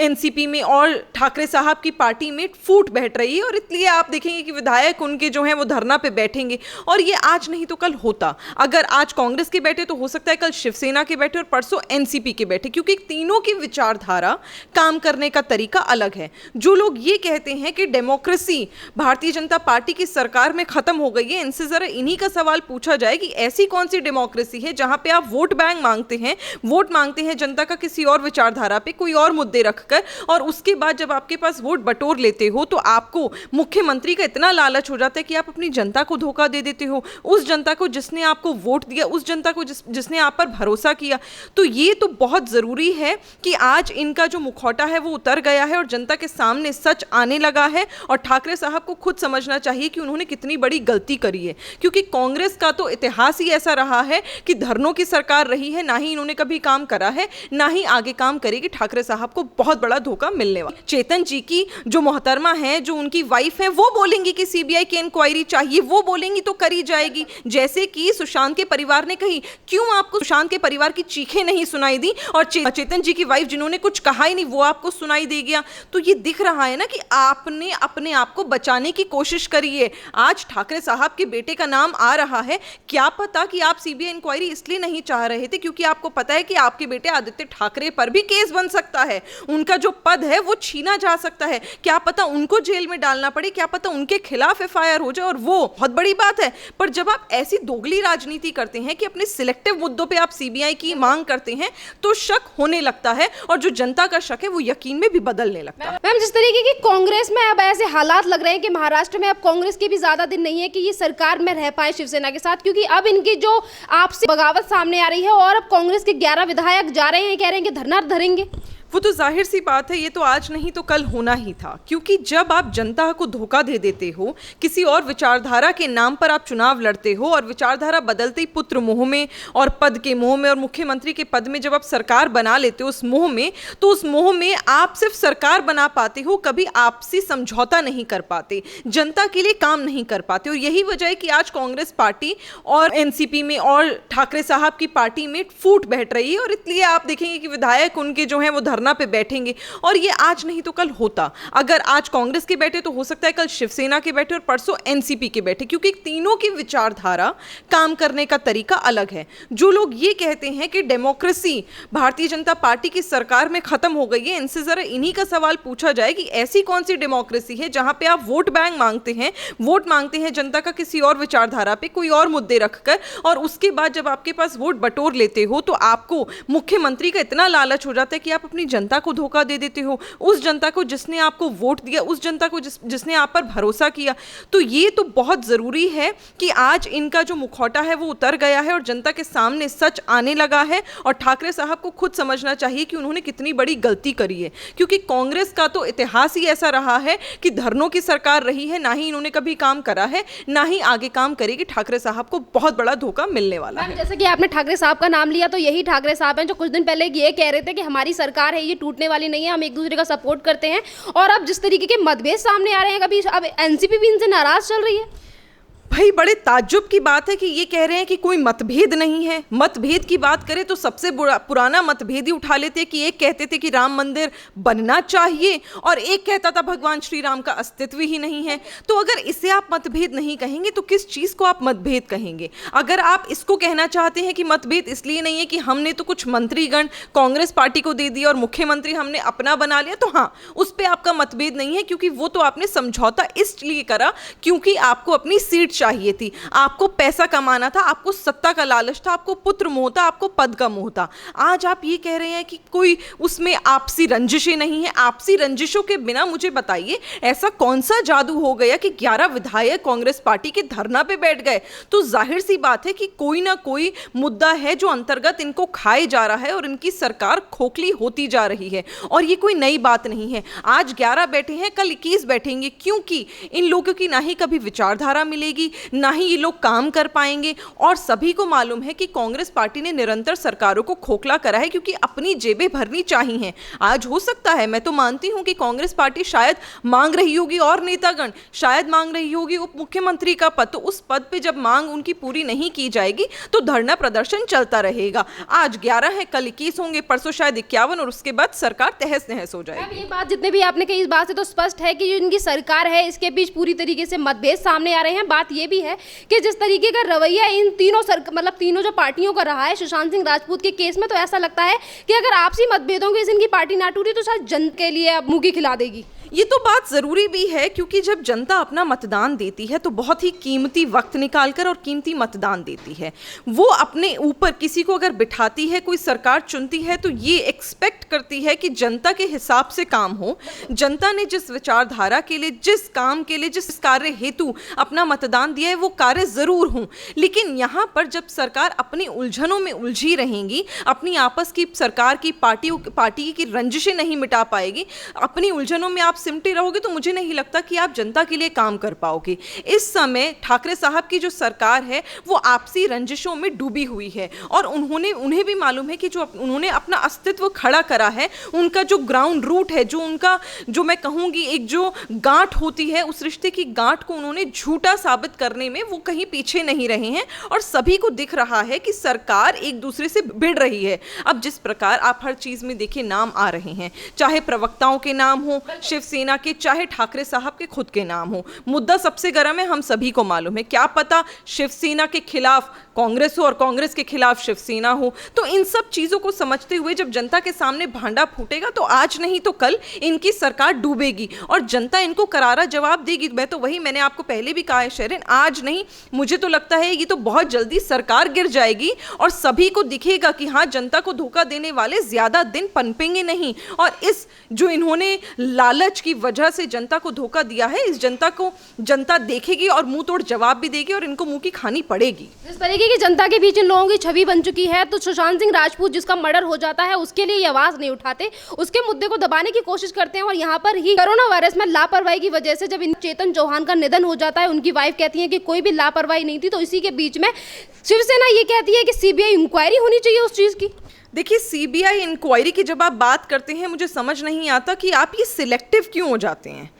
NCP में और ठाकरे साहब की पार्टी में फूट बैठ रही है और इसलिए आप देखेंगे कि विधायक उनके जो हैं वो धरना पे बैठेंगे। और ये आज नहीं तो कल होता। अगर आज कांग्रेस के बैठे तो हो सकता है कल शिवसेना के बैठे और परसों एनसीपी के बैठे, क्योंकि तीनों की विचारधारा, काम करने का तरीका अलग है। जो लोग ये कहते हैं कि डेमोक्रेसी भारतीय जनता पार्टी की सरकार में खत्म हो गई है, इनसे जरा इन्हीं का सवाल पूछा जाए कि ऐसी कौन सी डेमोक्रेसी है जहां पे आप वोट बैंक मांगते हैं, वोट मांगते हैं जनता का किसी और विचारधारा पे, कोई और मुद्दे रखकर, और उसके बाद जब आपके पास वोट बटोर लेते हो तो आपको मुख्यमंत्री का इतना लालच हो जाता है कि आप अपनी जनता को धोखा दे देते हो, उस जनता को जिसने आपको वोट दिया, उस जनता को जिसने आप पर भरोसा किया। तो ये तो बहुत जरूरी है कि आज इनका जो मुखौटा है वो उतर गया है और जनता के सामने सच आने लगा है। और ठाकरे साहब को खुद समझना चाहिए कि उन्होंने कितनी बड़ी गलती करी है, क्योंकि कांग्रेस का तो इतिहास ही ऐसा रहा है कि धरनों की सरकार रही है, ना ही इन्होंने कभी काम करा है, ना ही आगे काम करेगी। ठाकरे साहब को बहुत बड़ा धोखा मिलने वाला। चेतन जी की जो मोहतरमा है, जो उनकी वाइफ है, वो बोलेंगी कि सीबीआई की इंक्वायरी चाहिए, वो बोलेंगी तो करी जाएगी। जैसे कि सुशांत के परिवार ने कही, क्यों आपको सुशांत के परिवार की चीखें नहीं सुनाई दी, और चेतन जी की वाइफ जिन्होंने कुछ कहा ही नहीं वो आपको सुनाई दे गया। तो ये दिख रहा है ना कि आपने अपने आप को बचाने की कोशिश करी है। आज ठाकरे साहब के बेटे का नाम आ रहा है, क्या पता कि आप सीबीआई इंक्वायरी इसलिए नहीं चाह रहे थे क्योंकि आपको पता है कि आपके बेटे आदित्य ठाकरे पर भी केस बन सकता है, उनका जो पद है वो छीना जा सकता है, क्या पता उनको जेल में डालना पड़े, क्या पता उनके खिलाफ एफआईआर हो जाए, और वो बहुत बड़ी बात है। पर जब आप ऐसी दोगली राजनीति करते हैं कि अपने सिलेक्टिव मुद्दों पे आप सीबीआई की मांग करते हैं तो शक होने लगता है, और जो जनता का शक है वो यकीन में भी बदलने लगता है। मैम, जिस तरीके की कांग्रेस में अब ऐसे हालात लग रहे हैं कि महाराष्ट्र में अब कांग्रेस के भी ज्यादा दिन नहीं है कि ये सरकार में रह पाए शिवसेना के साथ, क्योंकि अब इनकी जो आपसी बगावत सामने आ रही है और अब कांग्रेस के 11 विधायक जा रहे हैं, कह रहे हैं कि धरना धरेंगे। वो तो जाहिर सी बात है, ये तो आज नहीं तो कल होना ही था, क्योंकि जब आप जनता को धोखा दे देते हो, किसी और विचारधारा के नाम पर आप चुनाव लड़ते हो और विचारधारा बदलते ही पुत्र मोह में और पद के मोह में और मुख्यमंत्री के पद में जब आप सरकार बना लेते हो उस मोह में, तो उस मोह में आप सिर्फ सरकार बना पाते हो, कभी आपसी समझौता नहीं कर पाते, जनता के लिए काम नहीं कर पाते। और यही वजह है कि आज कांग्रेस पार्टी और एनसीपी में और ठाकरे साहब की पार्टी में फूट बैठ रही है और इसलिए आप देखेंगे कि विधायक उनके जो हैं वो धरना पे बैठेंगे। और ये आज नहीं तो कल होता। अगर आज कांग्रेस के बैठे तो हो सकता है कल शिवसेना के बैठे और परसों एनसीपी के बैठे, क्योंकि तीनों की विचारधारा, काम करने का तरीका अलग है। जो लोग ये कहते हैं कि डेमोक्रेसी भारतीय जनता पार्टी की सरकार में खत्म हो गई है, इनसे जरा इन्हीं का सवाल पूछा जाए कि ऐसी कौन सी डेमोक्रेसी है जहां पे आप वोट बैंक मांगते हैं, वोट मांगते हैं जनता का किसी और विचारधारा पे, कोई और मुद्दे रखकर, और उसके बाद जब आपके पास वोट बटोर लेते हो तो आपको मुख्यमंत्री का इतना लालच हो जाता है कि आप अपनी जनता को धोखा दे देते हो, उस जनता को जिसने आपको वोट दिया, उस जनता को जिसने आप पर भरोसा किया। तो ये तो बहुत जरूरी है कि आज इनका जो मुखौटा है वो उतर गया है और जनता के सामने सच आने लगा है। और ठाकरे साहब को खुद समझना चाहिए कि उन्होंने कितनी बड़ी गलती करी है, क्योंकि कांग्रेस का तो इतिहास ही ऐसा रहा है कि धरनों की सरकार रही है, ना ही इन्होंने कभी काम करा है, ना ही आगे काम करेगी। ठाकरे साहब को बहुत बड़ा धोखा मिलने वाला है। जैसे कि आपने ठाकरे साहब का नाम लिया, तो यही ठाकरे साहब हैं जो कुछ दिन पहले ये कह रहे थे कि हमारी सरकार है ये टूटने वाली नहीं है, हम एक दूसरे का सपोर्ट करते हैं। और अब जिस तरीके के मतभेद सामने आ रहे हैं, कभी अब एनसीपी भी इनसे नाराज चल रही है। भाई बड़े ताज्जुब की बात है कि ये कह रहे हैं कि कोई मतभेद नहीं है। मतभेद की बात करें तो सबसे पुराना मतभेद ही उठा लेते कि एक कहते थे कि राम मंदिर बनना चाहिए और एक कहता था भगवान श्री राम का अस्तित्व ही नहीं है। तो अगर इसे आप मतभेद नहीं कहेंगे तो किस चीज़ को आप मतभेद कहेंगे? अगर आप इसको कहना चाहते हैं कि मतभेद इसलिए नहीं है कि हमने तो कुछ मंत्रीगण कांग्रेस पार्टी को दे दिया और मुख्यमंत्री हमने अपना बना लिया, तो हाँ, उस पर आपका मतभेद नहीं है, क्योंकि वो तो आपने समझौता इसलिए करा क्योंकि आपको अपनी सीट चाहिए थी, आपको पैसा कमाना था, आपको सत्ता का लालच था, आपको पुत्र मोह था, आपको पद का मोह था। आज आप ये कह रहे हैं कि कोई उसमें आपसी रंजिशें नहीं है। आपसी रंजिशों के बिना मुझे बताइए ऐसा कौन सा जादू हो गया कि 11 विधायक कांग्रेस पार्टी के धरना पे बैठ गए? तो जाहिर सी बात है कि कोई ना कोई मुद्दा है जो अंतर्गत इनको खाए जा रहा है और इनकी सरकार खोखली होती जा रही है। और ये कोई नई बात नहीं है। आज 11 बैठे हैं, कल 21 बैठेंगे, क्योंकि इन लोगों की ना ही कभी विचारधारा मिलेगी, बनेगी, ना ही ये लोग काम कर पाएंगे। और सभी को मालूम है कि कांग्रेस पार्टी ने निरंतर सरकारों को खोखला करा है क्योंकि अपनी जेबें भरनी चाहिए। आज हो सकता है, मैं तो मानती हूं कि कांग्रेस पार्टी शायद मांग रही होगी और नेतागण शायद मांग रही होगी उप मुख्यमंत्री का पद, तो उस पद पे जब मांग उनकी पूरी नहीं की जाएगी तो धरना प्रदर्शन चलता रहेगा। आज 11 है, कल 21 होंगे, परसों शायद 51 और उसके बाद सरकार तहस नहस हो जाएगी। अब ये बात जितने भी आपने कही, इस बात से तो स्पष्ट है कि जो इनकी सरकार है इसके बीच पूरी तरीके से मतभेद सामने आ रहे हैं। बात ये भी है कि जिस तरीके का रवैया इन तीनों तीनों जो पार्टियों का रहा है सुशांत सिंह राजपूत के केस में, तो ऐसा लगता है कि अगर आपसी मतभेदों की इनकी पार्टी ना टूटी तो शायद जनता के लिए अब मुंह की खिला देगी। ये तो बात ज़रूरी भी है क्योंकि जब जनता अपना मतदान देती है तो बहुत ही कीमती वक्त निकालकर और कीमती मतदान देती है। वो अपने ऊपर किसी को अगर बिठाती है, कोई सरकार चुनती है, तो ये एक्सपेक्ट करती है कि जनता के हिसाब से काम हो। जनता ने जिस विचारधारा के लिए, जिस काम के लिए, जिस कार्य हेतु अपना मतदान दिया है वो कार्य ज़रूर हों। लेकिन यहाँ पर जब सरकार अपनी उलझनों में उलझी रहेंगी, अपनी आपस की सरकार की पार्टी की रंजिशें नहीं मिटा पाएगी, अपनी उलझनों में आप सिमटे रहोगे, तो मुझे नहीं लगता कि आप जनता के लिए काम कर पाओगे। इस समय ठाकरे साहब की जो सरकार है वो आपसी रंजिशों में डूबी हुई है और उन्हें भी मालूम है कि जो उन्होंने अपना अस्तित्व खड़ा करा है, उनका जो ग्राउंड रूट है, जो उनका, जो मैं कहूँगी एक जो गांठ होती है, उस रिश्ते की गांठ को उन्होंने झूठा साबित करने में वो कहीं पीछे नहीं रहे हैं। और सभी को दिख रहा है कि सरकार एक दूसरे से भिड़ रही है। अब जिस प्रकार आप हर चीज़ में देखिए नाम आ रहे हैं, चाहे प्रवक्ताओं के नाम हो शिवसेना के, चाहे ठाकरे साहब के खुद के नाम हो, मुद्दा सबसे गर्म है, हम सभी को मालूम है। क्या पता शिवसेना के खिलाफ कांग्रेस हो और कांग्रेस के खिलाफ शिवसेना हो। तो इन सब चीज़ों को समझते हुए जब जनता के सामने भांडा फूटेगा तो आज नहीं तो कल इनकी सरकार डूबेगी और जनता इनको करारा जवाब देगी। मैंने आपको पहले भी कहा है शेरिन, आज नहीं, मुझे तो लगता है ये तो बहुत जल्दी सरकार गिर जाएगी और सभी को दिखेगा कि हाँ, जनता को धोखा देने वाले ज्यादा दिन पनपेंगे नहीं। और इस जो इन्होंने लालच की वजह से जनता को धोखा दिया है, इस जनता को जनता देखेगी और मुंह तोड़ जवाब भी देगी और इनको मुंह की खानी पड़ेगी। जिस तरीके की जनता के बीच इन लोगों की छवि बन चुकी है, तो सुशांत सिंह राजपूत जिसका मर्डर हो जाता है उसके लिए ये आवाज नहीं उठाते, उसके मुद्दे को दबाने की कोशिश करते हैं। और यहाँ पर ही कोरोना वायरस में लापरवाही की वजह से जब चेतन चौहान का निधन हो जाता है, उनकी वाइफ कहती है कि कोई भी लापरवाही नहीं थी, तो इसी के बीच में शिवसेना ये कहती है कि सीबीआई इंक्वायरी होनी चाहिए उस चीज की। देखिए, सीबीआई इंक्वायरी की जब आप बात करते हैं, मुझे समझ नहीं आता कि आप ये सिलेक्टिव क्यों हो जाते हैं।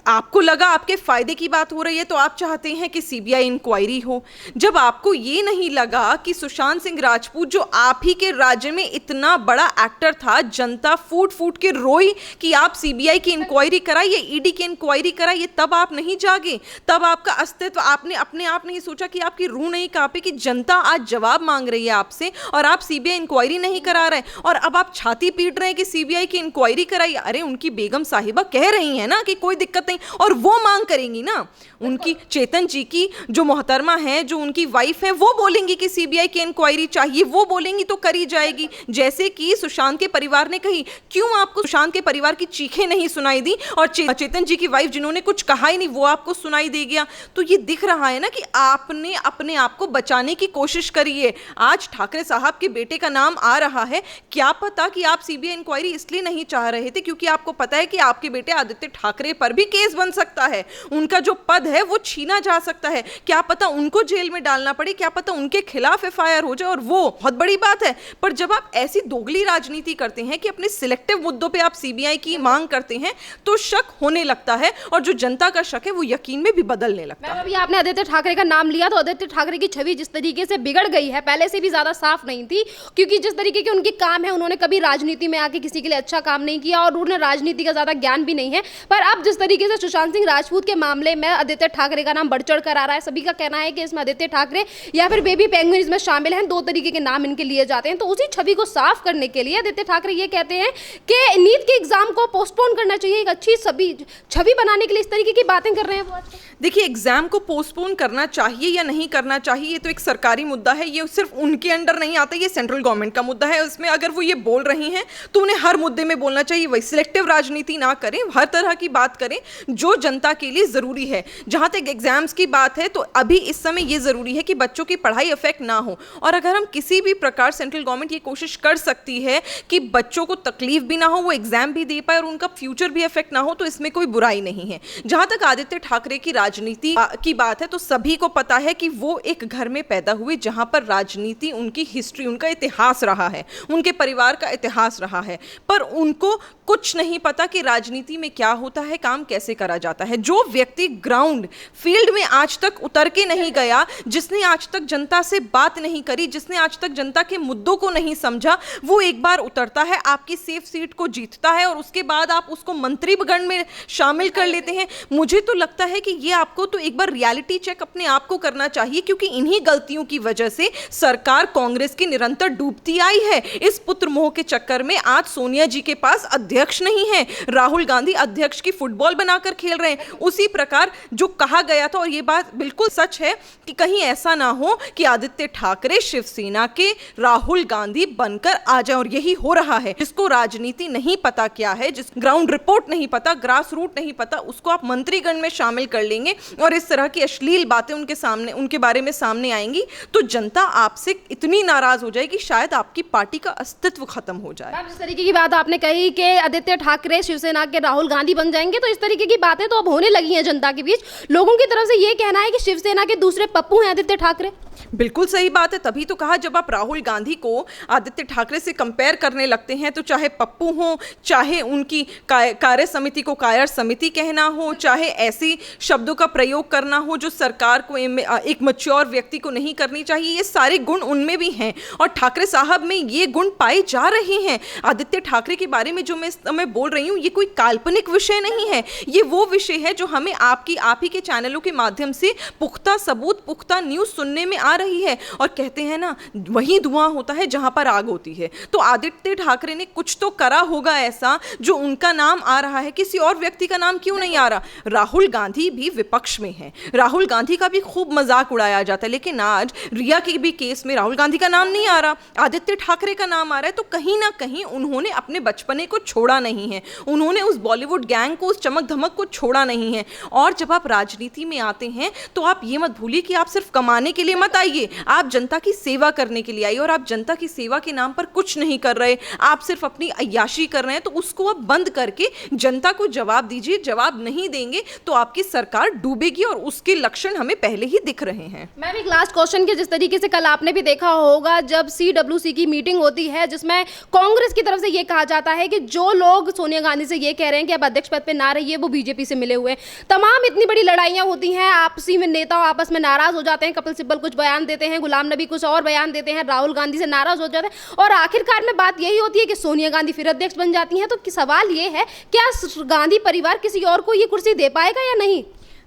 आपको लगा आपके फायदे की बात हो रही है तो आप चाहते हैं कि सीबीआई इंक्वायरी हो। जब आपको ये नहीं लगा कि सुशांत सिंह राजपूत जो आप ही के राज्य में इतना बड़ा एक्टर था, जनता फूट फूट के रोई कि आप सीबीआई की इंक्वायरी कराइए, ईडी की इंक्वायरी कराइए, तब आप नहीं जागे, तब आपका अस्तित्व, आपने अपने आप नहीं सोचा कि आपकी रूह नहीं कांपे कि जनता आज जवाब मांग रही है आपसे और आप सीबीआई इंक्वायरी नहीं करा रहे हैं। और अब आप छाती पीट रहे हैं कि सीबीआई की इंक्वायरी कराइए। अरे, उनकी बेगम साहिबा कह रही है ना कि कोई दिक्कत नहीं, और वो मांग करेंगी ना, उनकी चेतन जी की जो मोहतरमा है, जो उनकी वाइफ है, वो बोलेंगी कि सीबीआई की इंक्वायरी चाहिए, वो बोलेंगी तो करी जाएगी। जैसे कि सुशांत के परिवार ने कही, क्यों आपको सुशांत के परिवार की चीखें नहीं सुनाई दी और चेतन जी की वाइफ जिन्होंने कुछ कहा ही नहीं वो आपको सुनाई दे गया। तो ये दिख रहा है ना कि आपने अपने आप को बचाने की कोशिश करी है। आज ठाकरे साहब के बेटे का नाम आ रहा है, क्या पता कि आप सीबीआई इंक्वायरी इसलिए नहीं चाह रहे थे क्योंकि आपको पता है कि आपके बेटे आदित्य ठाकरे पर भी केस बन सकता है, उनका जो पद है वो छीना जा सकता है, क्या पता उनको जेल में डालना पड़े, क्या पता उनके खिलाफ एफआईआर हो जाए, और वो बहुत बड़ी बात है। पर जब आप ऐसी दोगली राजनीति करते हैं कि अपने सिलेक्टिव मुद्दों पे आप सीबीआई की मांग करते हैं तो शक होने लगता है, और जो जनता का शक है वो यकीन में भी बदलने लगता है। अभी आपने आदित्य ठाकरे का नाम लिया, तो आदित्य ठाकरे की छवि जिस तरीके से बिगड़ गई है, पहले से भी ज्यादा साफ नहीं थी, क्योंकि जिस तरीके के उनके काम है, उन्होंने कभी राजनीति में आके किसी के लिए अच्छा काम नहीं किया और उन्हें राजनीति का ज्यादा ज्ञान भी नहीं है। पर अब जिस तरीके से सुशांत सिंह राजपूत के मामले में आदित्य ठाकरे का नाम बढ़ चढ़ कर आ रहा है, सभी का कहना है कि इसमें आदित्य ठाकरे या फिर बेबी पेंगुइन इसमें शामिल हैं, दो तरीके के नाम इनके लिए जाते हैं। तो उसी छवि को साफ करने के लिए आदित्य ठाकरे ये कहते हैं कि नीट के एग्जाम को पोस्टपोन करना चाहिए, एक अच्छी छवि बनाने के लिए इस तरीके की बातें कर रहे हैं वो। देखिए, एग्जाम को पोस्टपोन करना चाहिए या नहीं करना चाहिए, ये तो एक सरकारी मुद्दा है, ये सिर्फ उनके अंडर नहीं आता, ये सेंट्रल गवर्नमेंट का मुद्दा है। है उसमें, अगर वो ये बोल रही हैं तो उन्हें हर मुद्दे में बोलना चाहिए। वही सिलेक्टिव राजनीति ना करें, हर तरह की बात करें जो जनता के लिए जरूरी है। जहां तक एग्जाम्स की बात है तो अभी इस समय ये जरूरी है कि बच्चों की पढ़ाई अफेक्ट ना हो, और अगर हम किसी भी प्रकार सेंट्रल गवर्नमेंट ये कोशिश कर सकती है कि बच्चों को तकलीफ भी ना हो, वो एग्जाम भी दे पाए और उनका फ्यूचर भी अफेक्ट ना हो, तो इसमें कोई बुराई नहीं है। जहां तक आदित्य ठाकरे की राजनीति की बात है तो सभी को पता है कि वो एक घर में पैदा हुए जहां पर राजनीति उनकी हिस्ट्री, उनका इतिहास रहा है, उनके परिवार का इतिहास रहा है, पर उनको कुछ नहीं पता कि राजनीति में क्या होता है, काम कैसे करा जाता है। जो व्यक्ति ग्राउंड फील्ड में आज तक उतर के नहीं गया, जिसने आज तक जनता से बात नहीं करी, जिसने आज तक जनता के मुद्दों को नहीं समझा, वो एक बार उतरता है, आपकी सेफ सीट को जीतता है और उसके बाद आप उसको मंत्रीगण में शामिल कर लेते हैं। मुझे तो लगता है कि ये आपको तो एक बार रियलिटी चेक अपने आप को करना चाहिए, क्योंकि इन्हीं गलतियों की वजह से सरकार कांग्रेस की निरंतर डूबती आई है। इस पुत्र मोह के चक्कर में आज सोनिया जी के पास अध्यक्ष नहीं है, राहुल गांधी अध्यक्ष की फुटबॉल बनाकर खेल रहे हैं। उसी प्रकार जो कहा गया था, और ये बात बिल्कुल सच है, कि कहीं ऐसा ना हो कि आदित्य ठाकरे शिवसेना के राहुल गांधी बनकर आ जाए, और यही हो रहा है। जिसको राजनीति नहीं पता क्या है, जिस ग्राउंड रिपोर्ट नहीं पता, ग्रास रूट नहीं पता, उसको आप मंत्रीगण में शामिल कर लेंगे और इस तरह की अश्लील बातें उनके सामने, उनके बारे में सामने आएंगी, तो जनता आपसे इतनी नाराज हो जाएगी शायद आपकी पार्टी का अस्तित्व खत्म हो जाए। जिस तरीके की बात आपने कही कि आदित्य ठाकरे शिवसेना के राहुल गांधी बन जाएंगे, तो इस तरीके की बातें तो अब होने लगी हैं जनता के बीच। लोगों की तरफ से ये कहना है कि शिवसेना के दूसरे पप्पू हैं आदित्य ठाकरे। बिल्कुल सही बात है, तभी तो कहा, जब आप राहुल गांधी को आदित्य ठाकरे से कंपेयर करने लगते हैं, तो चाहे पप्पू हो, चाहे उनकी कार्य समिति को कायर समिति कहना हो, चाहे ऐसी शब्दों का प्रयोग करना हो जो सरकार को, एक मैच्योर व्यक्ति को नहीं करनी चाहिए, ये सारे गुण उनमें भी हैं और ठाकरे साहब में ये गुण पाए जा रहे हैं। आदित्य ठाकरे के बारे में जो मैं इस समय बोल रही हूँ, ये कोई काल्पनिक विषय नहीं है, ये वो विषय है जो हमें आप ही के चैनलों के माध्यम से पुख्ता सबूत, पुख्ता न्यूज़ सुनने में आ रही है। और कहते हैं ना, वही धुआं होता है जहां पर आग होती है। तो आदित्य ठाकरे ने कुछ तो करा होगा ऐसा जो उनका नाम आ रहा है, किसी और व्यक्ति का नाम क्यों नहीं आ रहा। राहुल गांधी भी विपक्ष में है, राहुल गांधी का भी खूब मजाक उड़ाया जाता है, लेकिन आज रिया के भी केस में राहुल गांधी का नाम नहीं आ रहा, आदित्य ठाकरे का नाम आ रहा है। तो कहीं ना कहीं उन्होंने अपने बचपने को छोड़ा नहीं है, उन्होंने उस बॉलीवुड गैंग को, उस चमक धमक को छोड़ा नहीं है। और जब आप राजनीति में आते हैं तो आप ये मत भूलिए कि आप सिर्फ कमाने के लिए मत आइए, आप जनता की सेवा करने के लिए आइए। और आप जनता की सेवा के नाम पर कुछ नहीं कर रहे, आप सिर्फ अपनी अय्याशी कर रहे हैं, तो उसको आप बंद करके जनता को जवाब दीजिए। जवाब नहीं देंगे तो आपकी सरकार डूबेगी और उसके लक्षण हमें पहले ही दिख रहे हैं। मैम, एक लास्ट क्वेश्चन के, जिस तरीके से कल आपने भी देखा होगा जब CWC की मीटिंग होती है, जिसमें कांग्रेस की तरफ से ये कहा जाता है कि जो लोग सोनिया गांधी से ये कह रहे हैं कि अब अध्यक्ष पद पे ना रहिए, वो बीजेपी से मिले हुए। तमाम इतनी बड़ी लड़ाइयां होती हैं, आपसी में नेता आपस में नाराज हो जाते हैं, कपिल सिब्बल कुछ बयान देते हैं, गुलाम नबी कुछ और बयान देते हैं, राहुल गांधी से नाराज हो जाते हैं, और आखिरकार में बात यही होती है कि सोनिया गांधी फिर अध्यक्ष बन जाती हैं। तो सवाल ये है, क्या गांधी परिवार किसी और को ये कुर्सी दे पाएगा या नहीं?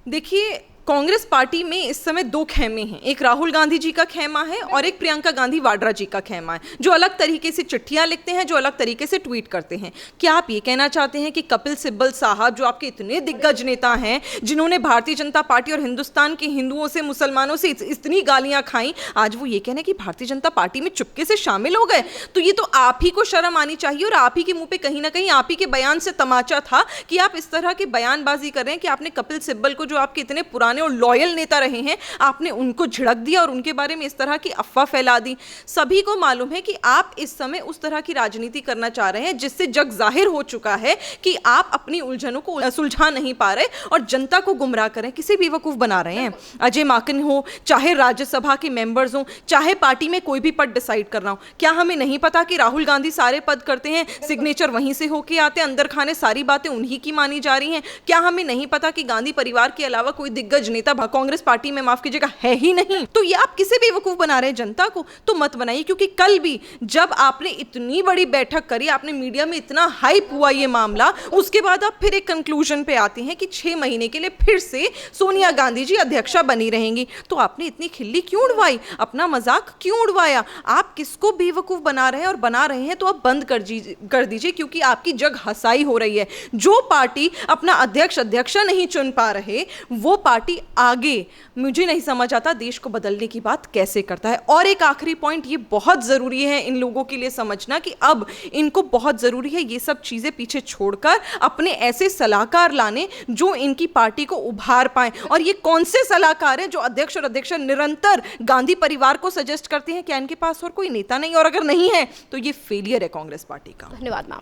देखिए, कांग्रेस पार्टी में इस समय दो खेमे हैं, एक राहुल गांधी जी का खेमा है और एक प्रियंका गांधी वाड्रा जी का खेमा है, जो अलग तरीके से चिट्ठियां लिखते हैं, जो अलग तरीके से ट्वीट करते हैं। क्या आप ये कहना चाहते हैं कि कपिल सिब्बल साहब, जो आपके इतने दिग्गज नेता हैं, जिन्होंने भारतीय जनता पार्टी और हिंदुस्तान के हिंदुओं से, मुसलमानों से इतनी गालियां खाई, आज वो ये कहने कि भारतीय जनता पार्टी में चुपके से शामिल हो गए? तो ये तो आप ही को शर्म आनी चाहिए, और आप ही के मुंह पे कहीं ना कहीं आप ही के बयान से तमाचा था कि आप इस तरह की बयानबाजी कर रहे हैं कि आपने कपिल सिब्बल को, जो आपके इतने पुराने और लॉयल नेता रहे हैं, आपने उनको झिड़क दिया और उनके बारे में इस तरह की अफवाह फैला दी। सभी को मालूम है कि आप इस समय उस तरह की राजनीति करना चाह रहे हैं जिससे जग जाहिर हो चुका है कि आप अपनी उलझनों को सुलझा नहीं पा रहे और जनता को गुमराह करें, किसी बेवकूफ बना रहे हैं। अजय माकन हो, चाहे राज्यसभा के मेंबर्स हो, चाहे पार्टी में कोई भी पद डिसाइड कर रहा हो, क्या हमें नहीं पता कि राहुल गांधी सारे पद करते हैं, सिग्नेचर वहीं से होके आते हैं, अंदर खाने सारी बातें उन्हीं की मानी जा रही हैं? क्या हमें नहीं पता कि गांधी परिवार के अलावा कोई दिग्गज नेता कांग्रेस पार्टी में, माफ कीजिएगा, है ही नहीं? तो ये आप किसे बेवकूफ बना रहे हैं जनता को? तो मत बनाइए, क्योंकि कल भी जब आपने इतनी बड़ी बैठक करी, आपने मीडिया में इतना हाइप हुआ ये मामला, उसके बाद आप फिर एक कंक्लूजन पे आते हैं कि 6 महीने के लिए फिर से सोनिया गांधी जी अध्यक्षा बनी रहेंगी। तो आपने इतनी खिल्ली क्यों उड़वाई, अपना मजाक क्यों उड़वाया? आप किसको बेवकूफ बना रहे हैं, और बना रहे हैं तो आप बंद कर दीजिए, क्योंकि आपकी जग हसाई हो रही है। जो पार्टी अपना अध्यक्ष अध्यक्षा नहीं चुन पा रहे, वो पार्टी पार्टी आगे मुझे नहीं समझ आता देश को बदलने की बात कैसे करता है। और एक आखिरी पॉइंट, ये बहुत ज़रूरी है इन लोगों के लिए समझना कि अब इनको बहुत ज़रूरी है ये सब चीज़ें पीछे छोड़कर अपने ऐसे सलाहकार लाने जो इनकी पार्टी को उभार पाए। और ये कौन से सलाहकार हैं जो अध्यक्ष और अध्यक्षा निरंतर गांधी परिवार को सजेस्ट करते हैं? क्या इनके पास और कोई नेता नहीं? और अगर नहीं है तो ये फेलियर है कांग्रेस पार्टी का। धन्यवाद मैम।